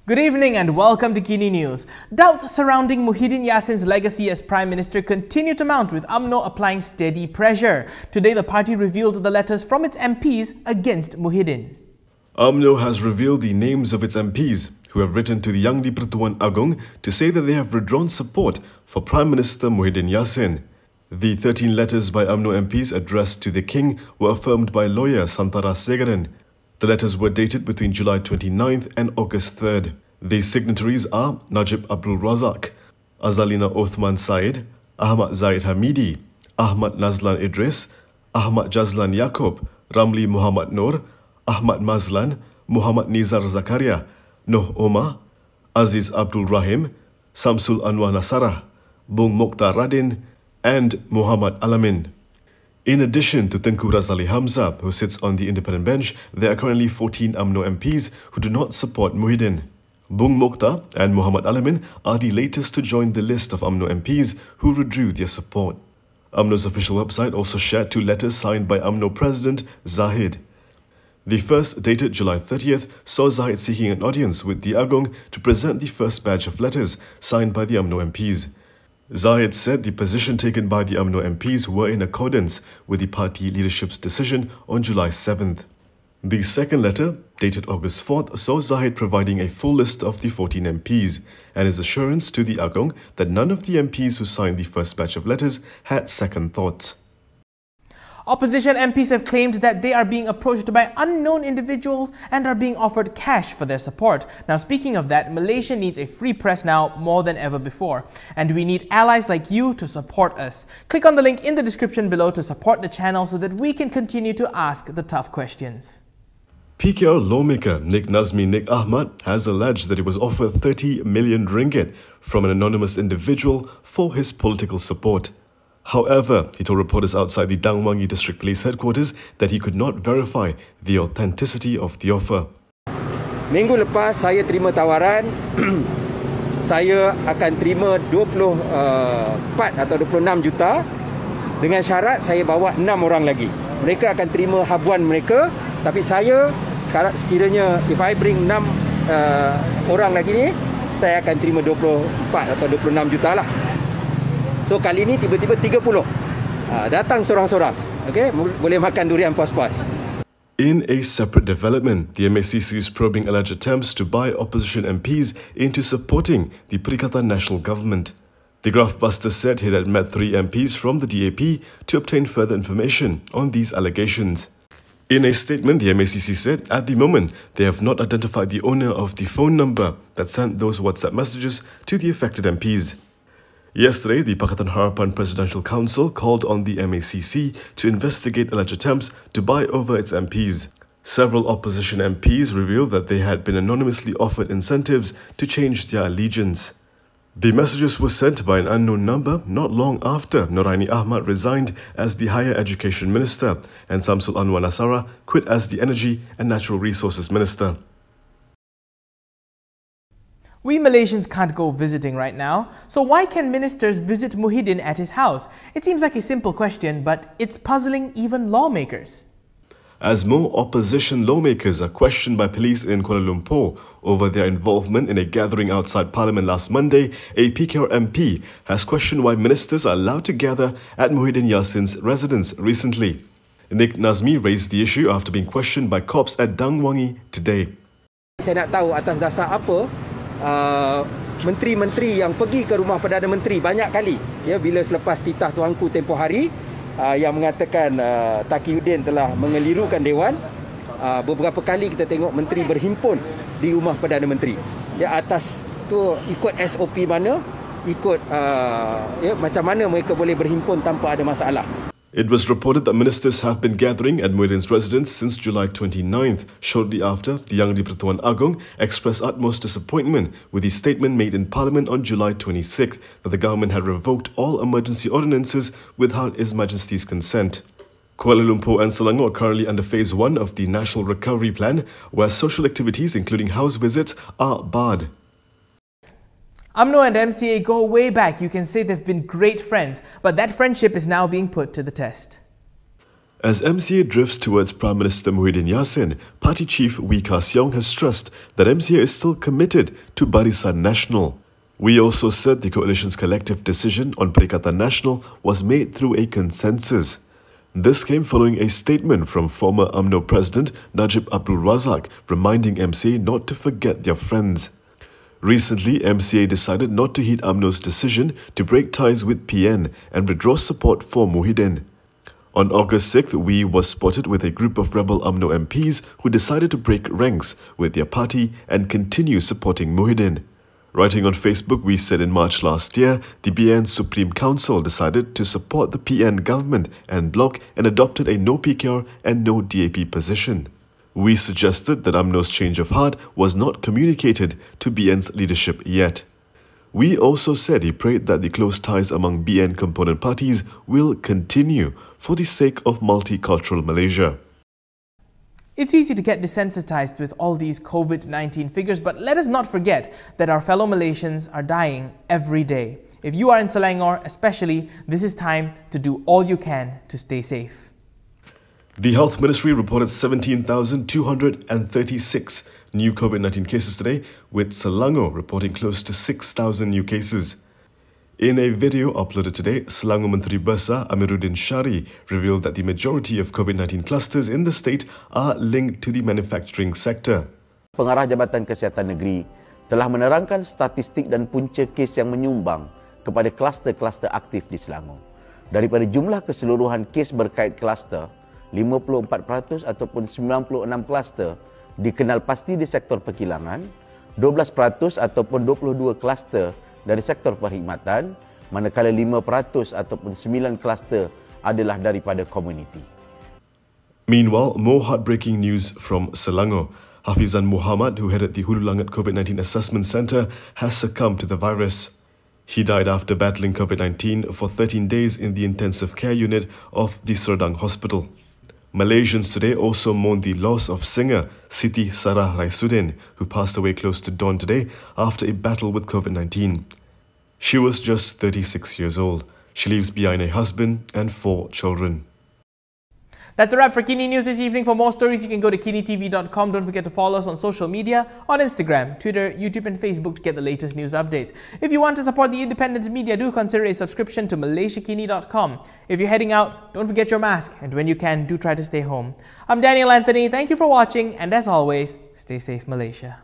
Good evening and welcome to KiniNews. Doubts surrounding Muhyiddin Yassin's legacy as Prime Minister continue to mount, with UMNO applying steady pressure. Today, the party revealed the letters from its MPs against Muhyiddin. UMNO has revealed the names of its MPs who have written to the young di-Pertuan Agong to say that they have withdrawn support for Prime Minister Muhyiddin Yassin. The 13 letters by UMNO MPs addressed to the King were affirmed by lawyer Santara Segaran. The letters were dated between July 29th and August 3rd. The signatories are Najib Abdul Razak, Azalina Othman Said, Ahmad Zahid Hamidi, Ahmad Nazlan Idris, Ahmad Jazlan Yaakob, Ramli Muhammad Noor, Ahmad Mazlan, Muhammad Nizar Zakaria, Noh Omar, Aziz Abdul Rahim, Samsul Anwar Nasarah, Bung Moktar Radin and Muhammad Alamin. In addition to Tengku Razali Hamzah, who sits on the independent bench, there are currently 14 UMNO MPs who do not support Muhyiddin. Bung Moktar and Muhammad Alamin are the latest to join the list of UMNO MPs who withdrew their support. UMNO's official website also shared 2 letters signed by UMNO President Zahid. The first, dated July 30th, saw Zahid seeking an audience with the Agong to present the first batch of letters signed by the UMNO MPs. Zahid said the position taken by the UMNO MPs were in accordance with the party leadership's decision on July 7th. The second letter, dated August 4th, saw Zahid providing a full list of the 14 MPs and his assurance to the Agong that none of the MPs who signed the first batch of letters had second thoughts. Opposition MPs have claimed that they are being approached by unknown individuals and are being offered cash for their support. Now, speaking of that, Malaysia needs a free press now more than ever before. And we need allies like you to support us. Click on the link in the description below to support the channel so that we can continue to ask the tough questions. PKR lawmaker Nik Nazmi Nik Ahmad has alleged that he was offered 30 million ringgit from an anonymous individual for his political support. However, he told reporters outside the Dangwangi District Police Headquarters that he could not verify the authenticity of the offer. Minggu lepas saya terima tawaran saya akan terima 24 atau 26 juta dengan syarat saya bawa 6 orang lagi. Mereka akan terima habuan mereka, tapi saya sekarang sekiranya if I bring 6 orang lagi ni, saya akan terima 24 atau 26 juta lah. So kali ini tiba-tiba 30. Datang seorang-seorang. Okey, boleh makan durian puas-puas. In a separate development, the MACC is probing alleged attempts to buy opposition MPs into supporting the Perikatan National Government. The graftbuster said he had met 3 MPs from the DAP to obtain further information on these allegations. In a statement, the MACC said at the moment they have not identified the owner of the phone number that sent those WhatsApp messages to the affected MPs. Yesterday, the Pakatan Harapan Presidential Council called on the MACC to investigate alleged attempts to buy over its MPs. Several opposition MPs revealed that they had been anonymously offered incentives to change their allegiance. The messages were sent by an unknown number not long after Noraini Ahmad resigned as the Higher Education Minister and Samsul Anwar Nasarah quit as the Energy and Natural Resources Minister. We Malaysians can't go visiting right now, so why can ministers visit Muhyiddin at his house? It seems like a simple question, but it's puzzling even lawmakers. As more opposition lawmakers are questioned by police in Kuala Lumpur over their involvement in a gathering outside Parliament last Monday, a PKR MP has questioned why ministers are allowed to gather at Muhyiddin Yassin's residence recently. Nik Nazmi raised the issue after being questioned by cops at Dangwangi today. Saya nak tahu atas dasar apa menteri-menteri yang pergi ke rumah Perdana Menteri banyak kali, ya, bila selepas titah tuanku tempoh hari yang mengatakan Taqiyuddin telah mengelirukan Dewan, beberapa kali kita tengok menteri berhimpun di rumah Perdana Menteri. Ya, atas tu ikut SOP mana, ikut ya, macam mana mereka boleh berhimpun tanpa ada masalah. It was reported that ministers have been gathering at Muhyiddin's residence since July 29th. Shortly after, the young di-Pertuan Agong expressed utmost disappointment with the statement made in Parliament on July 26th that the government had revoked all emergency ordinances without His Majesty's consent. Kuala Lumpur and Selangor are currently under Phase 1 of the National Recovery Plan, where social activities including house visits are barred. UMNO and MCA go way back. You can say they've been great friends, but that friendship is now being put to the test. As MCA drifts towards Prime Minister Muhyiddin Yassin, Party Chief Wee Ka Siong has stressed that MCA is still committed to Barisan Nasional. We also said the coalition's collective decision on Perikatan Nasional was made through a consensus. This came following a statement from former UMNO President Najib Abdul Razak reminding MCA not to forget their friends. Recently, MCA decided not to heed UMNO's decision to break ties with PN and withdraw support for Muhyiddin. On August 6th, Wee was spotted with a group of rebel UMNO MPs who decided to break ranks with their party and continue supporting Muhyiddin. Writing on Facebook, Wee said in March last year, the BN Supreme Council decided to support the PN government and bloc and adopted a no PKR and no DAP position. Wee suggested that UMNO's change of heart was not communicated to BN's leadership yet. Wee also said he prayed that the close ties among BN component parties will continue for the sake of multicultural Malaysia. It's easy to get desensitized with all these COVID-19 figures, but let us not forget that our fellow Malaysians are dying every day. If you are in Selangor especially, this is time to do all you can to stay safe. The Health Ministry reported 17,236 new COVID-19 cases today, with Selangor reporting close to 6,000 new cases. In a video uploaded today, Selangor Menteri Besar Amiruddin Shari revealed that the majority of COVID-19 clusters in the state are linked to the manufacturing sector. Pengarah Jabatan Kesihatan Negeri telah menerangkan statistik dan punca kes yang menyumbang kepada kluster-kluster aktif di Selangor. Daripada jumlah keseluruhan kes berkait kluster, 54% ataupun 96 kluster dikenal pasti di sektor perkilangan, 12% ataupun 22 kluster dari sektor perkhidmatan, manakala 5% ataupun 9 kluster adalah daripada komuniti. Meanwhile, more heartbreaking news from Selangor. Hafizan Muhammad, who headed the Hulu Langat COVID-19 Assessment Centre, has succumbed to the virus. He died after battling COVID-19 for 13 days in the intensive care unit of the Serdang Hospital. Malaysians today also mourned the loss of singer Siti Sarah Raisuddin, who passed away close to dawn today after a battle with COVID-19. She was just 36 years old. She leaves behind a husband and 4 children. That's a wrap for KiniNews this evening. For more stories, you can go to kinitv.com. Don't forget to follow us on social media, on Instagram, Twitter, YouTube and Facebook to get the latest news updates. If you want to support the independent media, do consider a subscription to malaysiakini.com. If you're heading out, don't forget your mask. And when you can, do try to stay home. I'm Daniel Anthony. Thank you for watching. And as always, stay safe, Malaysia.